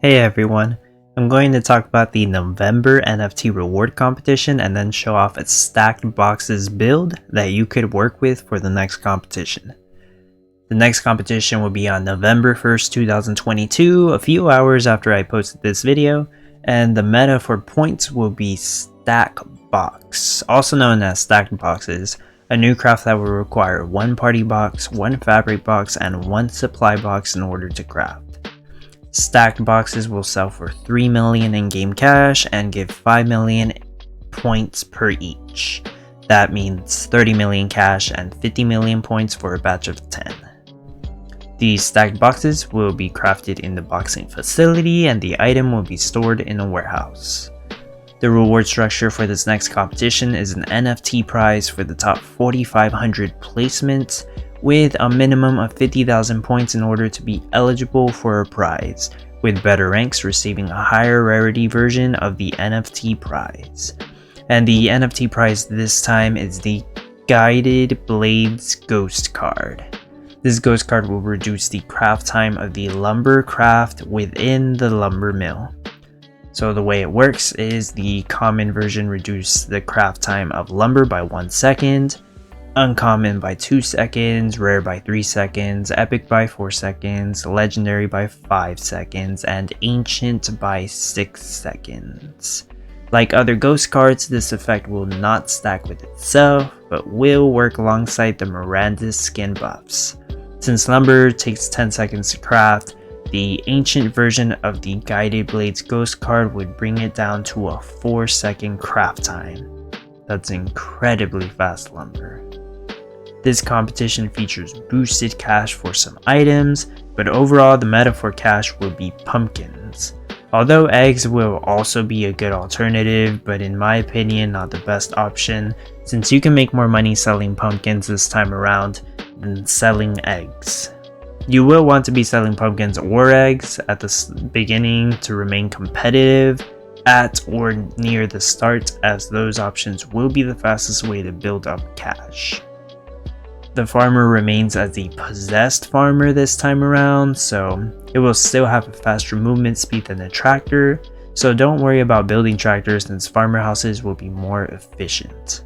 Hey everyone, I'm going to talk about the November NFT Reward Competition and then show off a stacked boxes build that you could work with for the next competition. The next competition will be on November 1st, 2022, a few hours after I posted this video, and the meta for points will be Stack Box, also known as Stacked Boxes, a new craft that will require one party box, one fabric box, and one supply box in order to craft. Stacked boxes will sell for 3 million in-game cash and give 5 million points per each. That means 30 million cash and 50 million points for a batch of 10. These stacked boxes will be crafted in the boxing facility and the item will be stored in a warehouse. The reward structure for this next competition is an NFT prize for the top 4,500 placements, with a minimum of 50,000 points in order to be eligible for a prize, with better ranks receiving a higher rarity version of the NFT prize. And the NFT prize this time is the Guided Blades Ghost card. This ghost card will reduce the craft time of the lumber craft within the lumber mill. So the way it works is the common version reduces the craft time of lumber by 1 second, uncommon by 2 seconds, rare by 3 seconds, epic by 4 seconds, legendary by 5 seconds, and ancient by 6 seconds. Like other ghost cards, this effect will not stack with itself, but will work alongside the Miranda's skin buffs. Since lumber takes 10 seconds to craft, the ancient version of the Guided Blades Ghost card would bring it down to a 4-second craft time. That's incredibly fast lumber. This competition features boosted cash for some items, but overall the meta for cash will be pumpkins. Although eggs will also be a good alternative, but in my opinion not the best option, since you can make more money selling pumpkins this time around than selling eggs. You will want to be selling pumpkins or eggs at the beginning to remain competitive at or near the start, as those options will be the fastest way to build up cash. The farmer remains as the possessed farmer this time around, so it will still have a faster movement speed than a tractor, so don't worry about building tractors since farmer houses will be more efficient.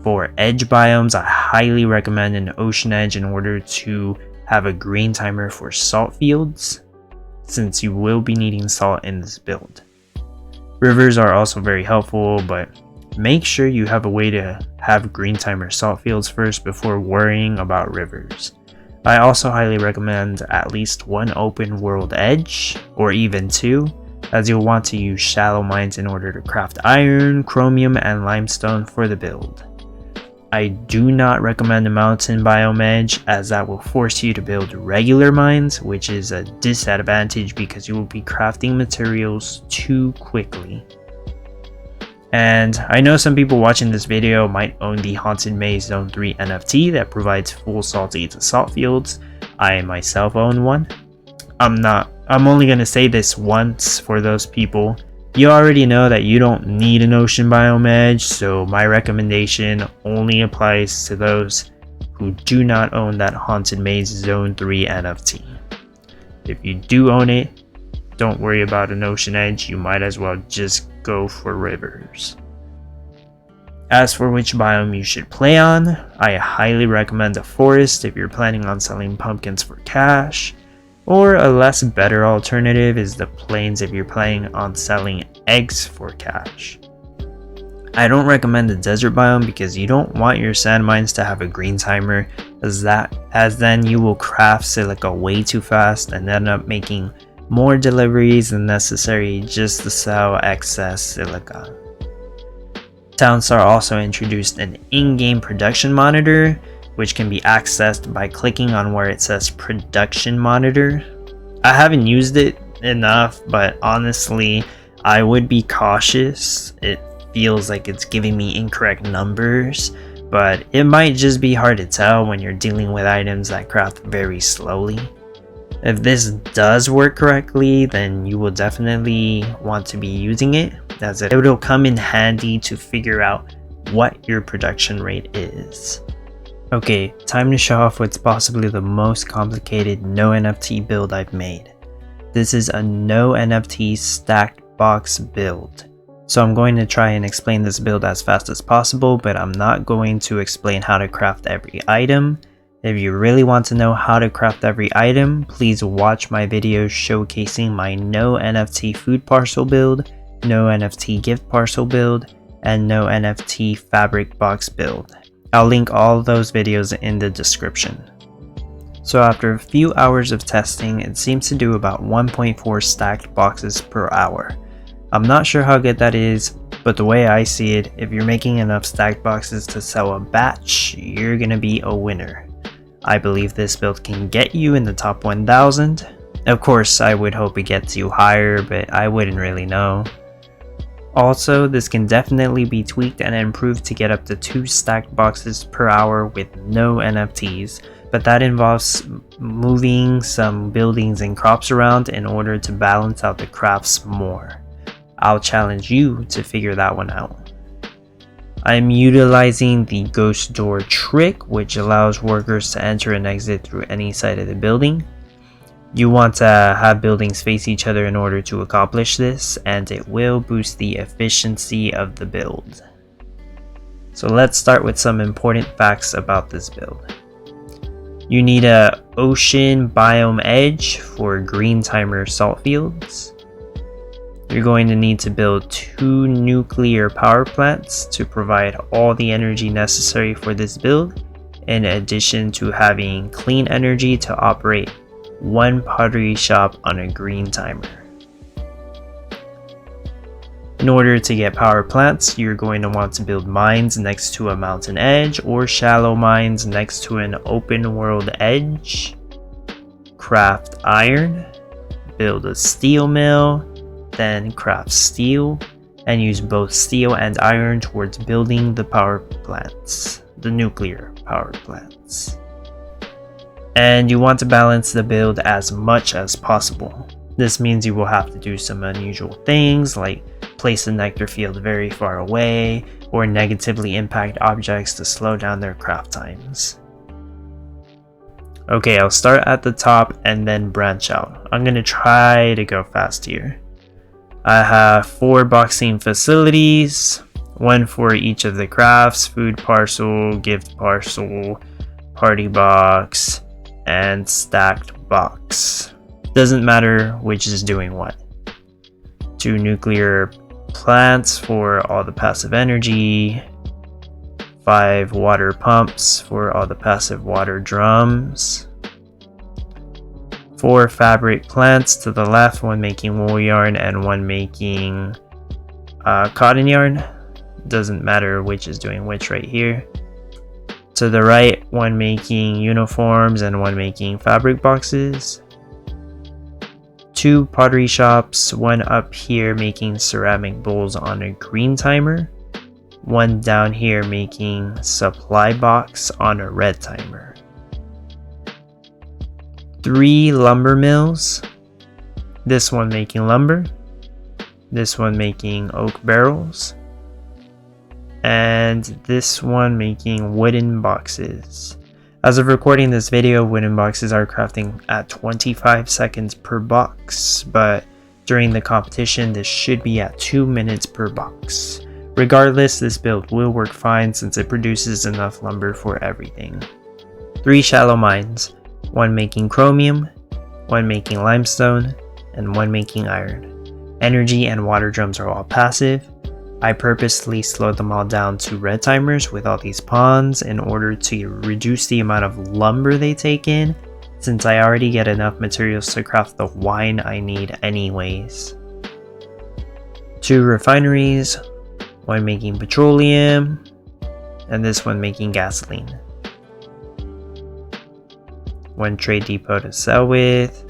For edge biomes, I highly recommend an ocean edge in order to have a green timer for salt fields, since you will be needing salt in this build. Rivers are also very helpful, but make sure you have a way to have green timer salt fields first before worrying about rivers. I also highly recommend at least one open world edge, or even 2, as you'll want to use shallow mines in order to craft iron, chromium, and limestone for the build. I do not recommend a mountain biome edge, as that will force you to build regular mines, which is a disadvantage because you will be crafting materials too quickly. And I know some people watching this video might own the Haunted Maze Zone 3 NFT that provides full salty to salt fields. I myself own one. I'm only going to say this once for those people. You already know that you don't need an ocean biome edge, so my recommendation only applies to those who do not own that Haunted Maze Zone 3 NFT. If you do own it, don't worry about an ocean edge, you might as well just go for rivers. As for which biome you should play on, I highly recommend a forest if you're planning on selling pumpkins for cash, or a less better alternative is the plains if you're planning on selling eggs for cash. I don't recommend the desert biome because you don't want your sand mines to have a green timer, as then you will craft silica way too fast and end up making more deliveries than necessary just to sell excess silica. Townstar also introduced an in-game production monitor, which can be accessed by clicking on where it says production monitor. I haven't used it enough, but honestly, I would be cautious. It feels like it's giving me incorrect numbers, but it might just be hard to tell when you're dealing with items that craft very slowly. If this does work correctly, then you will definitely want to be using it, as it will come in handy to figure out what your production rate is. Okay, time to show off what's possibly the most complicated no NFT build I've made. This is a no NFT stacked box build. So I'm going to try and explain this build as fast as possible, but I'm not going to explain how to craft every item. If you really want to know how to craft every item, please watch my videos showcasing my no NFT food parcel build, no NFT gift parcel build, and no NFT fabric box build. I'll link all those videos in the description. So after a few hours of testing, it seems to do about 1.4 stacked boxes per hour. I'm not sure how good that is, but the way I see it, if you're making enough stacked boxes to sell a batch, you're gonna be a winner. I believe this build can get you in the top 1000. Of course, I would hope it gets you higher, but I wouldn't really know. Also, this can definitely be tweaked and improved to get up to 2 stacked boxes per hour with no NFTs, but that involves moving some buildings and crops around in order to balance out the crafts more. I'll challenge you to figure that one out. I'm utilizing the ghost door trick, which allows workers to enter and exit through any side of the building. You want to have buildings face each other in order to accomplish this, and it will boost the efficiency of the build. So let's start with some important facts about this build. You need a ocean biome edge for green timer salt fields. You're going to need to build 2 nuclear power plants to provide all the energy necessary for this build, in addition to having clean energy to operate 1 pottery shop on a green timer. In order to get power plants, you're going to want to build mines next to a mountain edge or shallow mines next to an open world edge. Craft iron, build a steel mill, then craft steel, and use both steel and iron towards building the power plants, the nuclear power plants. And you want to balance the build as much as possible. This means you will have to do some unusual things like place a nectar field very far away or negatively impact objects to slow down their craft times. Okay, I'll start at the top and then branch out. I'm going to try to go fast here. I have 4 boxing facilities, 1 for each of the crafts: food parcel, gift parcel, party box, and stacked box. Doesn't matter which is doing what. 2 nuclear plants for all the passive energy, 5 water pumps for all the passive water drums, 4 fabric plants to the left, 1 making wool yarn and 1 making cotton yarn. Doesn't matter which is doing which right here. To the right, 1 making uniforms and 1 making fabric boxes. 2 pottery shops, 1 up here making ceramic bowls on a green timer, 1 down here making supply box on a red timer. 3 lumber mills, this one making lumber, this one making oak barrels, and this one making wooden boxes. As of recording this video, wooden boxes are crafting at 25 seconds per box, but during the competition this should be at 2 minutes per box. Regardless, this build will work fine since it produces enough lumber for everything. 3 shallow mines, 1 making chromium, 1 making limestone, and 1 making iron. Energy and water drums are all passive. I purposely slowed them all down to red timers with all these pawns in order to reduce the amount of lumber they take in, since I already get enough materials to craft the wine I need anyways. 2 refineries, 1 making petroleum, and this one making gasoline. 1 trade depot to sell with,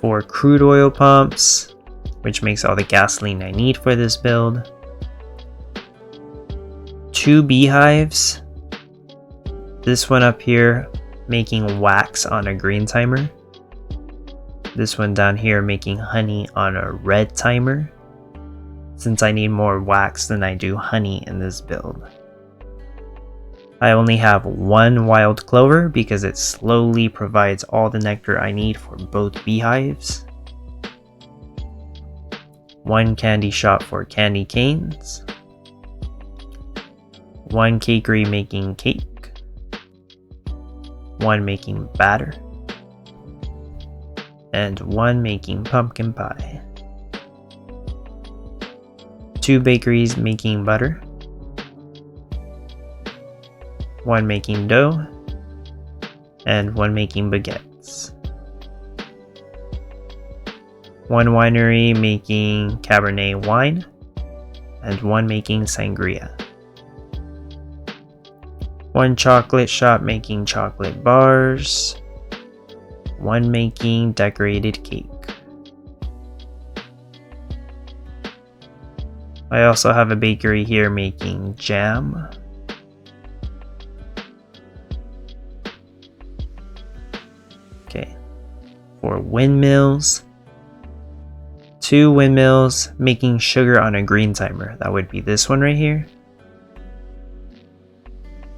4 crude oil pumps, which makes all the gasoline I need for this build. 2 beehives, this one up here making wax on a green timer, this one down here making honey on a red timer, since I need more wax than I do honey in this build. I only have one wild clover because it slowly provides all the nectar I need for both beehives. One candy shop for candy canes. One cakery making cake. One making batter. And one making pumpkin pie. Two bakeries making butter. One making dough. And one making baguettes. One winery making Cabernet wine. And one making sangria. One chocolate shop making chocolate bars. One making decorated cake. I also have a bakery here making jam. Okay. For windmills. 2 windmills making sugar on a green timer. That would be this one right here.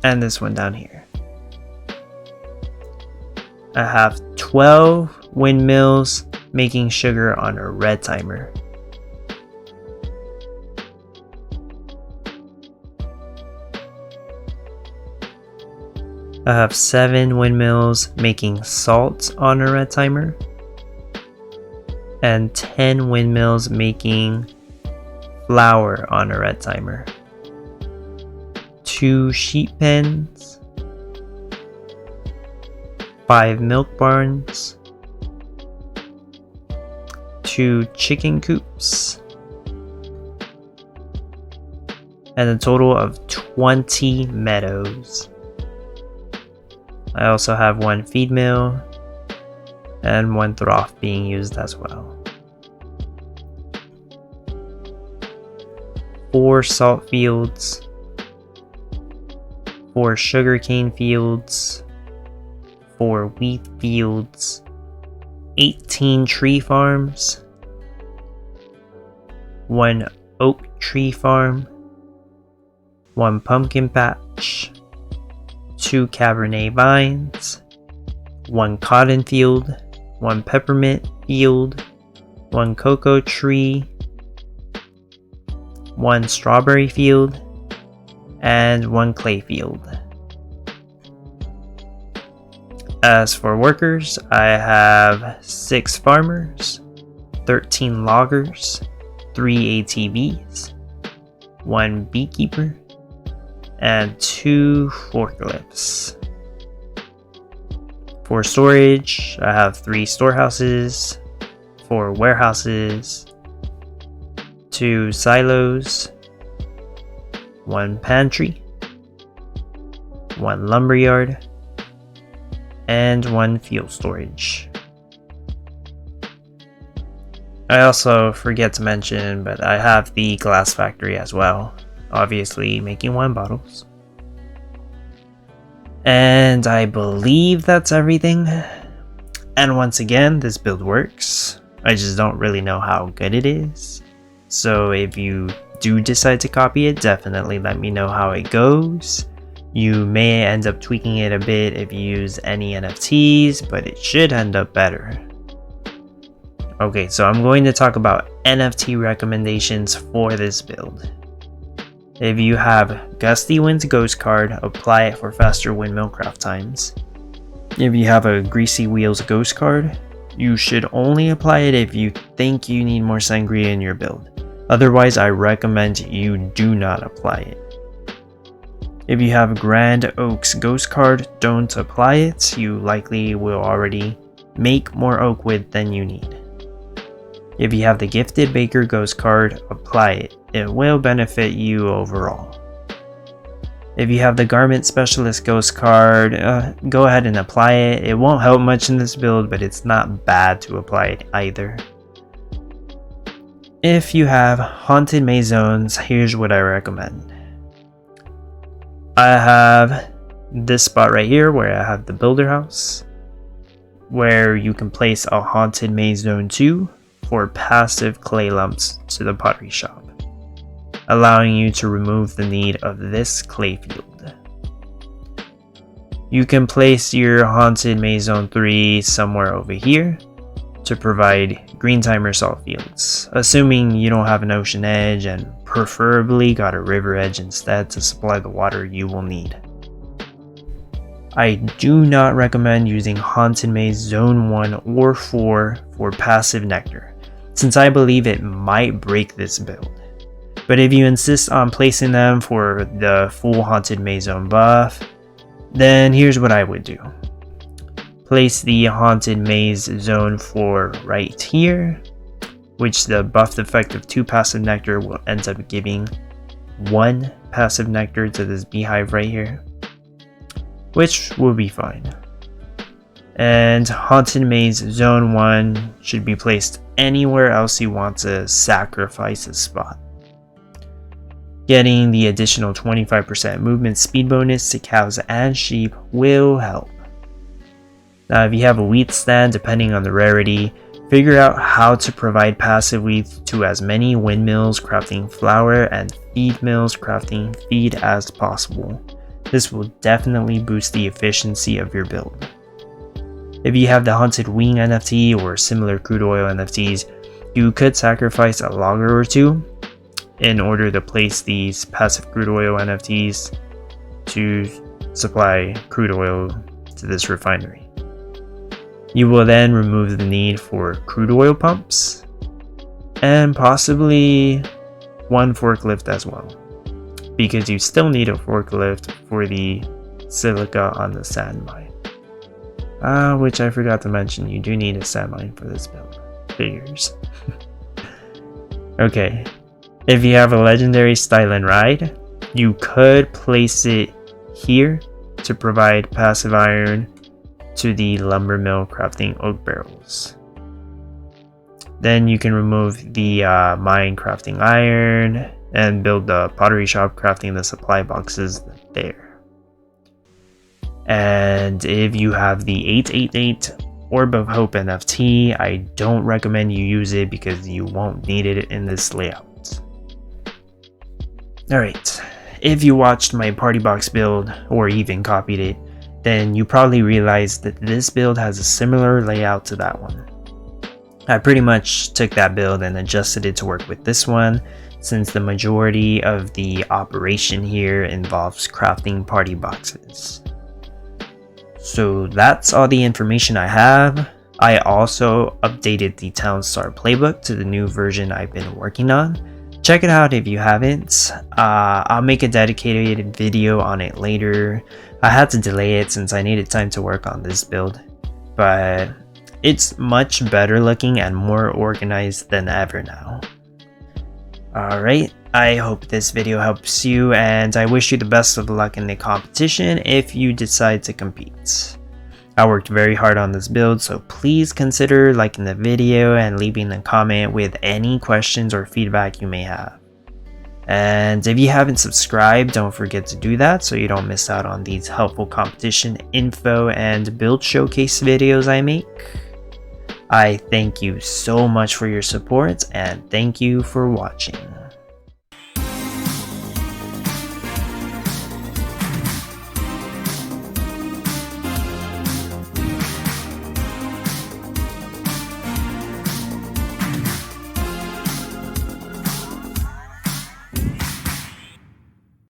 And this one down here. I have 12 windmills making sugar on a red timer. I have 7 windmills making salt on a red timer. And 10 windmills making flour on a red timer. 2 sheep pens, 5 milk barns, 2 chicken coops, and a total of 20 meadows. I also have 1 feed mill and 1 trough being used as well. 4 salt fields, 4 sugarcane fields, 4 wheat fields, 18 tree farms, 1 oak tree farm, 1 pumpkin patch, 2 Cabernet vines, 1 cotton field, 1 peppermint field, 1 cocoa tree, 1 strawberry field, and 1 clay field. As for workers, I have 6 farmers, 13 loggers, 3 ATVs, 1 beekeeper, and 2 forklifts. For storage, I have 3 storehouses, 4 warehouses, 2 silos, 1 pantry, 1 lumberyard, and 1 fuel storage. I also forget to mention, but I have the glass factory as well, obviously making wine bottles. And I believe that's everything. And once again, this build works. I just don't really know how good it is. So if you do decide to copy it, definitely let me know how it goes. You may end up tweaking it a bit if you use any NFTs, but it should end up better. Okay, so I'm going to talk about NFT recommendations for this build. If you have Gusty Wind's Ghost card, apply it for faster windmill craft times. If you have a Greasy Wheels Ghost card, you should only apply it if you think you need more sangria in your build. Otherwise, I recommend you do not apply it. If you have Grand Oak's Ghost card, don't apply it. You likely will already make more oak wood than you need. If you have the Gifted Baker Ghost card, apply it. It will benefit you overall. If you have the Garment Specialist Ghost card, go ahead and apply it. It won't help much in this build, but it's not bad to apply it either. If you have Haunted Maze Zones, here's what I recommend. I have this spot right here where I have the Builder House, where you can place a Haunted Maze Zone 2 for passive clay lumps to the Pottery Shop, allowing you to remove the need of this clay field. You can place your Haunted Maze Zone 3 somewhere over here to provide green timer salt fields, assuming you don't have an ocean edge and preferably got a river edge instead to supply the water you will need. I do not recommend using Haunted Maze Zone 1 or 4 for passive nectar, since I believe it might break this build. But if you insist on placing them for the full Haunted Maze Zone buff, then here's what I would do. Place the Haunted Maze Zone 4 right here, which the buffed effect of 2 passive nectar will end up giving 1 passive nectar to this beehive right here, which will be fine. And Haunted Maze Zone 1 should be placed anywhere else you want to sacrifice a spot. Getting the additional 25% movement speed bonus to cows and sheep will help. Now, if you have a wheat stand, depending on the rarity, figure out how to provide passive wheat to as many windmills crafting flour and feed mills crafting feed as possible. This will definitely boost the efficiency of your build. If you have the Haunted Wing NFT or similar crude oil NFTs, you could sacrifice a logger or two in order to place these passive crude oil NFTs to supply crude oil to this refinery. You will then remove the need for crude oil pumps and possibly 1 forklift as well, because you still need a forklift for the silica on the sand mine. Which I forgot to mention, you do need a sand mine for this build. Figures. Okay, if you have a legendary Stylen ride, you could place it here to provide passive iron to the lumber mill crafting oak barrels. Then you can remove the mine crafting iron and build the Pottery Shop crafting the supply boxes there. And if you have the 888 Orb of Hope NFT, I don't recommend you use it because you won't need it in this layout. Alright, if you watched my party box build or even copied it, then you probably realized that this build has a similar layout to that one. I pretty much took that build and adjusted it to work with this one, since the majority of the operation here involves crafting party boxes. So that's all the information I have. I also updated the Townstar playbook to the new version I've been working on. Check it out if you haven't. I'll make a dedicated video on it later. I had to delay it since I needed time to work on this build, but it's much better looking and more organized than ever now. Alright, I hope this video helps you, and I wish you the best of luck in the competition if you decide to compete. I worked very hard on this build, so please consider liking the video and leaving a comment with any questions or feedback you may have. And if you haven't subscribed, don't forget to do that so you don't miss out on these helpful competition info and build showcase videos I make. I thank you so much for your support, and thank you for watching.